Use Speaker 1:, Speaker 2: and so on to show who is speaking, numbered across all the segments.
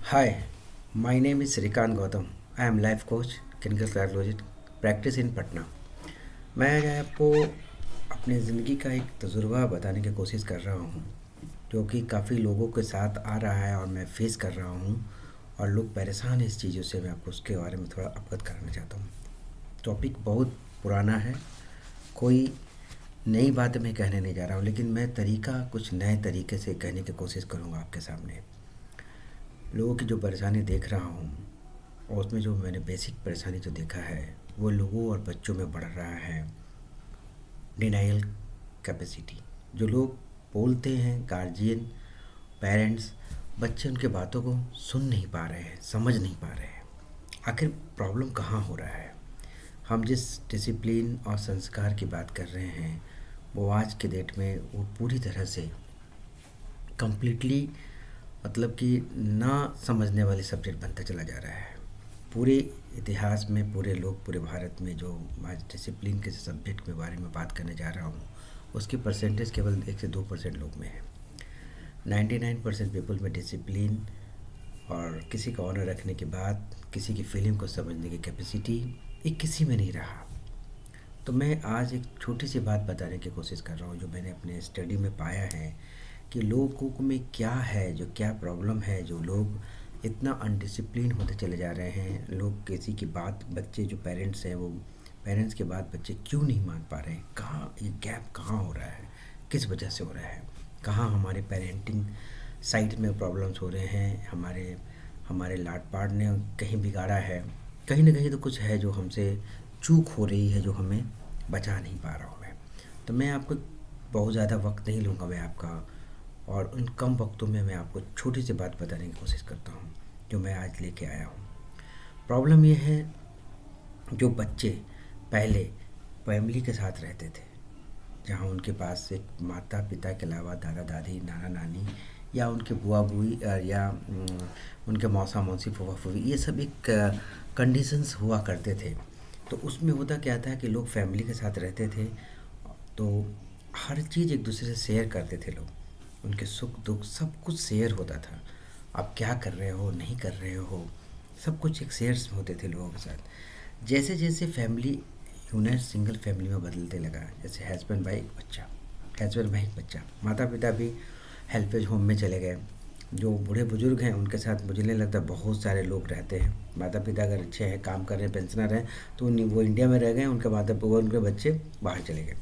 Speaker 1: Hi, my name is Srikant Gautam. I am life coach, clinical psychologist, practice in Patna. मैं आज आपको अपनी ज़िंदगी का एक तजुर्बा बताने की कोशिश कर रहा हूँ जो कि काफ़ी लोगों के साथ आ रहा है और मैं फेस कर रहा हूँ और लोग परेशान हैं इस चीज़ों से। मैं आपको उसके बारे में थोड़ा अवगत कराना चाहता हूँ। टॉपिक बहुत पुराना है, कोई नई बात मैं कहने नहीं जा रहा हूँ, लेकिन मैं तरीका कुछ नए तरीके से कहने की कोशिश करूँगा आपके सामने। लोगों की जो परेशानी देख रहा हूँ और उसमें जो मैंने बेसिक परेशानी जो देखा है वो लोगों और बच्चों में बढ़ रहा है डिनाइल कैपेसिटी। जो लोग बोलते हैं, गार्जियन, पेरेंट्स, बच्चे उनके बातों को सुन नहीं पा रहे हैं, समझ नहीं पा रहे हैं। आखिर प्रॉब्लम कहाँ हो रहा है? हम जिस डिसिप्लिन और संस्कार की बात कर रहे हैं वो आज के डेट में वो पूरी तरह से कंप्लीटली मतलब कि ना समझने वाली सब्जेक्ट बनता चला जा रहा है। पूरे इतिहास में पूरे लोग पूरे भारत में जो आज डिसिप्लिन के सब्जेक्ट के बारे में बात करने जा रहा हूँ उसकी परसेंटेज केवल 1 से 2% लोग में है। 99% पीपल में डिसिप्लिन और किसी का ऑनर रखने के बाद किसी की फीलिंग को समझने की कैपेसिटी ये किसी में नहीं रहा। तो मैं आज एक छोटी सी बात बताने की कोशिश कर रहा हूँ जो मैंने अपने स्टडी में पाया है कि लोगों में क्या है, जो क्या प्रॉब्लम है, जो लोग इतना अनडिसिप्लिन होते चले जा रहे हैं। लोग किसी की बात, बच्चे जो पेरेंट्स हैं वो पेरेंट्स की बात बच्चे क्यों नहीं मान पा रहे हैं? कहाँ ये गैप कहाँ हो रहा है, किस वजह से हो रहा है? कहाँ हमारे पेरेंटिंग साइड में प्रॉब्लम्स हो रहे हैं? हमारे हमारे लाड पाड ने कहीं बिगाड़ा है, कहीं ना कहीं तो कुछ है जो हमसे चूक हो रही है, जो हमें बचा नहीं पा रहा हूँ मैं। तो मैं आपको बहुत ज़्यादा वक्त नहीं लूँगा मैं आपका, और उन कम वक्तों में मैं आपको छोटी सी बात बताने की कोशिश करता हूँ जो मैं आज लेके आया हूँ। प्रॉब्लम ये है, जो बच्चे पहले फैमिली के साथ रहते थे, जहाँ उनके पास एक माता पिता के अलावा दादा दादी, नाना नानी या उनके बुआ बुई या उनके मौसा मौसी, फूफा फूफी, ये सब एक कंडीशंस हुआ करते थे। तो उसमें होता क्या था कि लोग फैमिली के साथ रहते थे तो हर चीज़ एक दूसरे से शेयर करते थे। लोग उनके सुख दुख सब कुछ शेयर होता था। आप क्या कर रहे हो, नहीं कर रहे हो, सब कुछ एक शेयर्स होते थे लोगों के साथ। जैसे जैसे फैमिली यूनिट सिंगल फैमिली में बदलते लगा, जैसे हस्बैंड वाइफ बच्चा, हस्बैंड वाइफ बच्चा, माता पिता भी हेल्पेज होम में चले गए। जो बूढ़े बुजुर्ग हैं उनके साथ मुझे नहीं लगता बहुत सारे लोग रहते हैं। माता पिता अगर अच्छे हैं, काम कर रहे हैं, पेंशनर हैं, तो वो इंडिया में रह गए, उनके माता वो उनके बच्चे बाहर चले गए,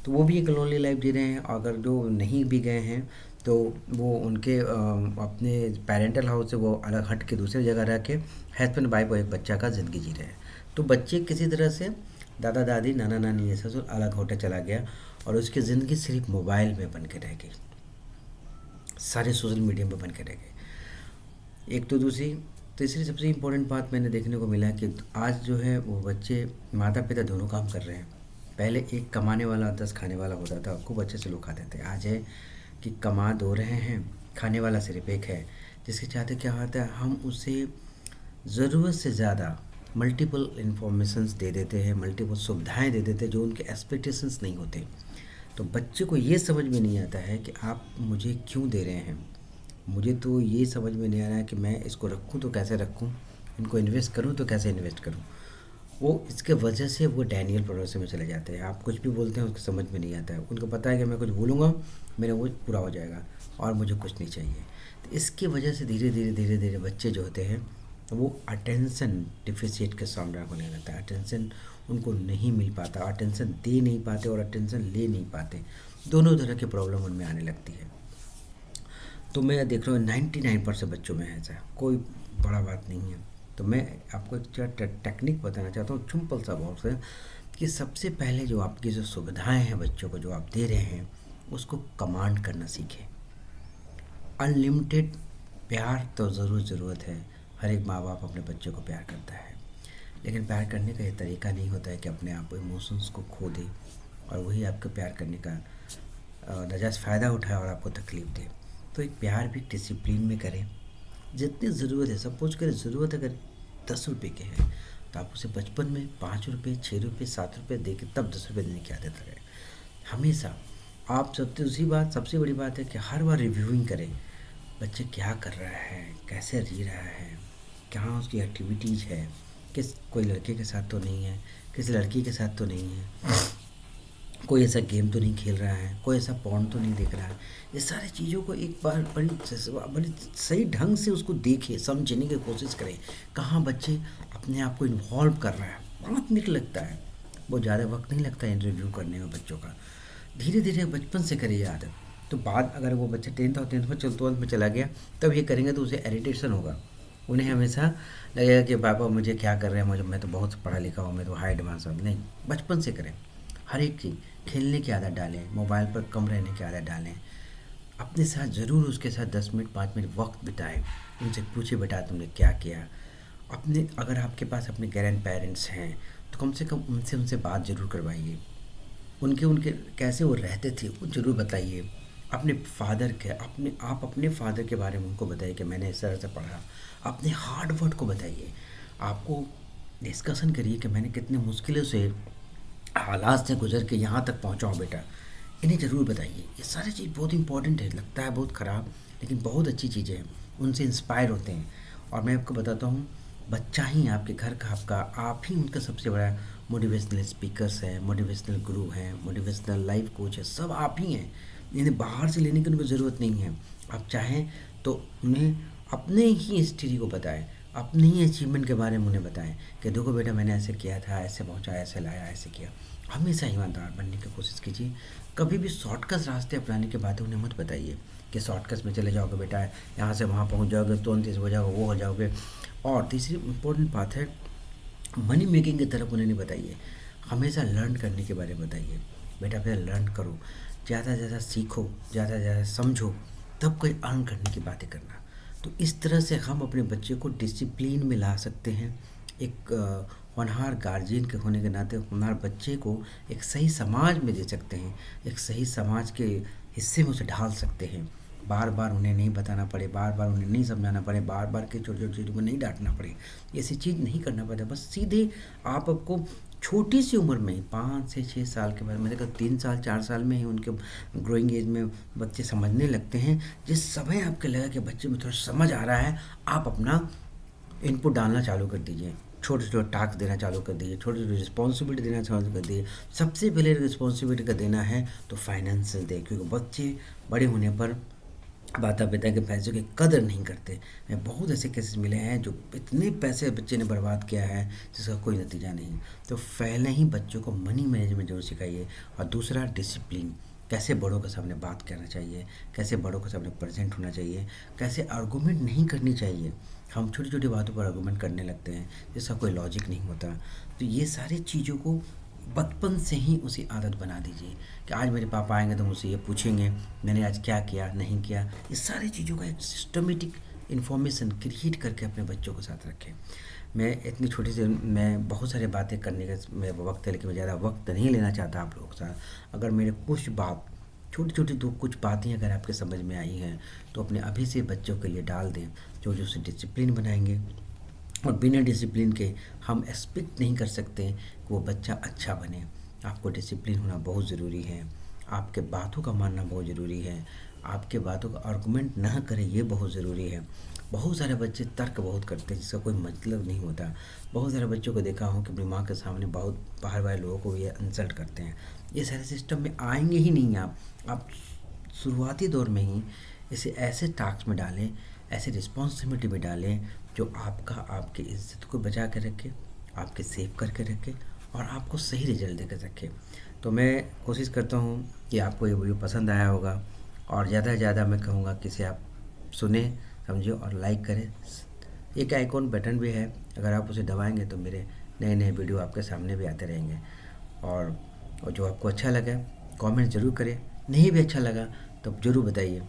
Speaker 1: तो वो भी एक लोनली लाइफ जी रहे हैं। अगर जो नहीं भी गए हैं तो वो उनके अपने पेरेंटल हाउस से वो अलग हट के दूसरी जगह रह के हस्बैंड वाइफ और एक बच्चा का ज़िंदगी जी रहे हैं। तो बच्चे किसी तरह से दादा दादी, नाना नानी ये सब अलग होते चला गया और उसकी ज़िंदगी सिर्फ मोबाइल में बन के रह गई, सारे सोशल मीडिया में बन के रह गए। एक तो दूसरी तीसरी सबसे इम्पोर्टेंट बात मैंने देखने को मिला कि आज जो है वो बच्चे, माता पिता दोनों काम कर रहे हैं। पहले एक कमाने वाला 10 खाने वाला होता था, खूब अच्छे से लोग खाते थे। आज है कि कमा दो रहे हैं, खाने वाला सिर्फ एक है, जिसके चाहते क्या होता है हम उसे ज़रूरत से ज़्यादा मल्टीपल इन्फॉर्मेशंस दे देते हैं, मल्टीपल सुविधाएं दे देते हैं जो उनके एक्सपेक्टेशंस नहीं होते। तो बच्चे को ये समझ में नहीं आता है कि आप मुझे क्यों दे रहे हैं। मुझे तो ये समझ में नहीं आ रहा है कि मैं इसको रखूँ तो कैसे रखूँ, इनको इन्वेस्ट करूँ तो कैसे इन्वेस्ट करूँ। वो इसके वजह से वो डैनियल प्रोसेस में चले जाते हैं। आप कुछ भी बोलते हैं उसको समझ में नहीं आता है। उनको पता है कि मैं कुछ बोलूँगा मेरा वो पूरा हो जाएगा और मुझे कुछ नहीं चाहिए। तो इसकी वजह से धीरे धीरे धीरे धीरे बच्चे जो होते हैं वो अटेंशन डिफिसिट के सामना होने लगता है। अटेंशन उनको नहीं मिल पाता, अटेंशन दे नहीं पाते और अटेंशन ले नहीं पाते। दोनों तरह की प्रॉब्लम उनमें आने लगती है। तो मैं देख रहा हूँ 99% बच्चों में है ऐसा, कोई बड़ा बात नहीं है। तो मैं आपको एक टेक्निक बताना चाहता हूँ, सिंपल सा बहुत से, कि सबसे पहले जो आपकी जो सुविधाएं हैं बच्चों को जो आप दे रहे हैं उसको कमांड करना सीखें। अनलिमिटेड प्यार तो ज़रूरत है, हर एक माँ बाप अपने बच्चे को प्यार करता है, लेकिन प्यार करने का ये तरीका नहीं होता है कि अपने आप इमोशंस को खो दे और वही आपके प्यार करने का नजायज़ फ़ायदा उठाए और आपको तकलीफ़ दे। तो एक प्यार भी डिसिप्लिन में करें, जितनी ज़रूरत है। सपोज करें ज़रूरत अगर 10 रुपये के हैं तो आप उसे बचपन में 5 रुपये, 6 रुपये, 7 रुपये दे के तब 10 रुपये देने की आदत करें हमेशा। आप सबसे दूसरी बात, सबसे बड़ी बात है कि हर बार रिव्यूइंग करें। बच्चे क्या कर रहा है, कैसे जी रहा है, कहाँ उसकी एक्टिविटीज़ है, किस कोई लड़के के साथ तो नहीं है, किसी लड़की के साथ तो नहीं है, कोई ऐसा गेम तो नहीं खेल रहा है, कोई ऐसा पॉर्न तो नहीं देख रहा है। ये सारी चीज़ों को एक बार बड़ी सही ढंग से उसको देखें, समझने की कोशिश करें। कहाँ बच्चे अपने आप को इन्वॉल्व कर रहा है, बहुत निक लगता है। बहुत ज़्यादा वक्त नहीं लगता है इंटरव्यू करने में बच्चों का। धीरे धीरे बचपन से करिए आदत। तो बाद अगर वो बच्चा 10th और 10th में 12th में चला गया तब ये करेंगे तो उसे इरिटेशन होगा। उन्हें हमेशा लगेगा कि पापा मुझे क्या कर रहे हैं, मुझे मैं तो बहुत पढ़ा लिखा हूँ, मैं तो हाई एडवांस हूँ। नहीं, बचपन से करें। हर एक चीज़, खेलने की आदत डालें, मोबाइल पर कम रहने की आदत डालें। अपने साथ ज़रूर उसके साथ 10 मिनट 5 मिनट वक्त बिताएं। उनसे पूछे बेटा तुमने क्या किया। अपने अगर आपके पास अपने ग्रैंड पेरेंट्स हैं तो कम से कम उनसे उनसे बात ज़रूर करवाइए। उनके उनके कैसे वो रहते थे वो ज़रूर बताइए। अपने फादर के अपने फादर के बारे में उनको बताइए कि मैंने इस तरह से पढ़ा। अपने हार्ड वर्क को बताइए। आपको डिस्कशन करिए कि मैंने कितने मुश्किलों से हालात से गुजर के यहाँ तक पहुँचा हूँ बेटा। इन्हें ज़रूर बताइए। ये सारी चीज़ बहुत इंपॉर्टेंट है, लगता है बहुत ख़राब लेकिन बहुत अच्छी चीज़ें हैं। उनसे इंस्पायर होते हैं। और मैं आपको बताता हूँ, बच्चा ही आपके घर का आपका आप ही उनका सबसे बड़ा मोटिवेशनल स्पीकर्स हैं, मोटिवेशनल गुरु हैं, मोटिवेशनल लाइफ कोच है, सब आप ही हैं। इन्हें बाहर से लेने की उनको ज़रूरत नहीं है। आप चाहें तो उन्हें अपने ही हिस्ट्री को बताएं, अपने ही अचीवमेंट के बारे में उन्हें बताएं कि देखो बेटा मैंने ऐसे किया था, ऐसे पहुंचा, ऐसे लाया, ऐसे किया। हमेशा ईमानदार बनने की कोशिश कीजिए। कभी भी शॉर्टकट रास्ते अपनाने की बातें उन्हें मत बताइए कि शॉर्टकट में चले जाओगे बेटा, यहाँ से वहाँ पहुँच जाओगे, तुरंत इस हो जाओगे, वो हो जाओगे। और तीसरी इम्पोर्टेंट बात है, मनी मेकिंग की तरफ उन्हें नहीं बताइए। हमेशा लर्न करने के बारे में बताइए। बेटा पहले लर्न करो, ज़्यादा से ज़्यादा सीखो, ज़्यादा से ज़्यादा समझो, तब कोई अर्न करने की बातें करना। तो इस तरह से हम अपने बच्चे को डिसिप्लिन में ला सकते हैं। एक होनहार गार्जियन के होने के नाते होनहार बच्चे को एक सही समाज में दे सकते हैं, एक सही समाज के हिस्से में उसे ढाल सकते हैं। बार बार उन्हें नहीं बताना पड़े, बार बार उन्हें नहीं समझाना पड़े, बार बार के छोटी छोटी चीज़ों को नहीं डांटना पड़े, ऐसी चीज़ नहीं करना पड़ता। बस सीधे आप आपको छोटी सी उम्र में ही 5 से 6 साल के बाद, मैंने कहा 3 साल 4 साल में ही उनके ग्रोइंग एज में बच्चे समझने लगते हैं। जिस समय आपको लगा कि बच्चे में थोड़ा समझ आ रहा है, आप अपना इनपुट डालना चालू कर दीजिए। छोटे छोटे टास्क देना चालू कर दीजिए, छोटी छोटी रिस्पॉन्सिबिलिटी देना चालू कर दीजिए। सबसे पहले रिस्पॉन्सिबिलिटी का देना है तो फाइनेंशियल दे, क्योंकि बच्चे बड़े होने पर माता पिता के पैसों की कदर नहीं करते। मैं बहुत ऐसे केसेस मिले हैं जो इतने पैसे बच्चे ने बर्बाद किया है जिसका कोई नतीजा नहीं। तो पहले ही बच्चों को मनी मैनेजमेंट जरूर सिखाइए। और दूसरा डिसिप्लिन, कैसे बड़ों के सामने बात करना चाहिए, कैसे बड़ों के सामने प्रेजेंट होना चाहिए, कैसे आर्गूमेंट नहीं करनी चाहिए। हम छोटी छोटी बातों पर आर्गूमेंट करने लगते हैं जिसका कोई लॉजिक नहीं होता। तो ये सारी चीज़ों को बचपन से ही उसी आदत बना दीजिए कि आज मेरे पापा आएंगे तो मुझसे ये पूछेंगे मैंने आज क्या किया नहीं किया। इस सारी चीज़ों का एक सिस्टमेटिक इन्फॉर्मेशन क्रिएट करके अपने बच्चों के साथ रखें। मैं इतनी छोटी सी मैं बहुत सारी बातें करने का मेरा वक्त है लेकिन मैं ज़्यादा वक्त नहीं लेना चाहता आप लोगों के साथ। अगर मेरे कुछ बात छोटी छोटी दो कुछ बातें अगर आपके समझ में आई हैं तो अपने अभी से बच्चों के लिए डाल दें, जो जो उसे डिसिप्लिन बनाएंगे। और बिना डिसिप्लिन के हम एक्सपेक्ट नहीं कर सकते कि वो बच्चा अच्छा बने। आपको डिसिप्लिन होना बहुत ज़रूरी है, आपके बातों का मानना बहुत ज़रूरी है, आपके बातों का आर्गूमेंट ना करें ये बहुत ज़रूरी है। बहुत सारे बच्चे तर्क बहुत करते हैं जिसका कोई मतलब नहीं होता। बहुत सारे बच्चों को देखा हूँ कि अपनी माँ के सामने बहुत बाहर वाले लोगों को ये इंसल्ट करते हैं। ये सारे सिस्टम में आएंगे ही नहीं। आप शुरुआती दौर में ही इसे ऐसे टास्क में डालें, ऐसे रिस्पॉन्सिबिलिटी में डालें जो आपकी इज्जत को बचा के रखे, आपके सेव करके रखे और आपको सही रिजल्ट देकर रखे। तो मैं कोशिश करता हूँ कि आपको ये वीडियो पसंद आया होगा और ज़्यादा से ज़्यादा मैं कहूँगा कि इसे आप सुने, समझे और लाइक करें। एक आइकॉन बटन भी है, अगर आप उसे दबाएंगे तो मेरे नए नए वीडियो आपके सामने भी आते रहेंगे। और जो आपको अच्छा लगा कमेंट ज़रूर करें, नहीं भी अच्छा लगा तो ज़रूर बताइए,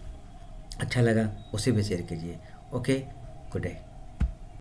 Speaker 1: अच्छा लगा उसे भी शेयर कीजिए। Okay, good day.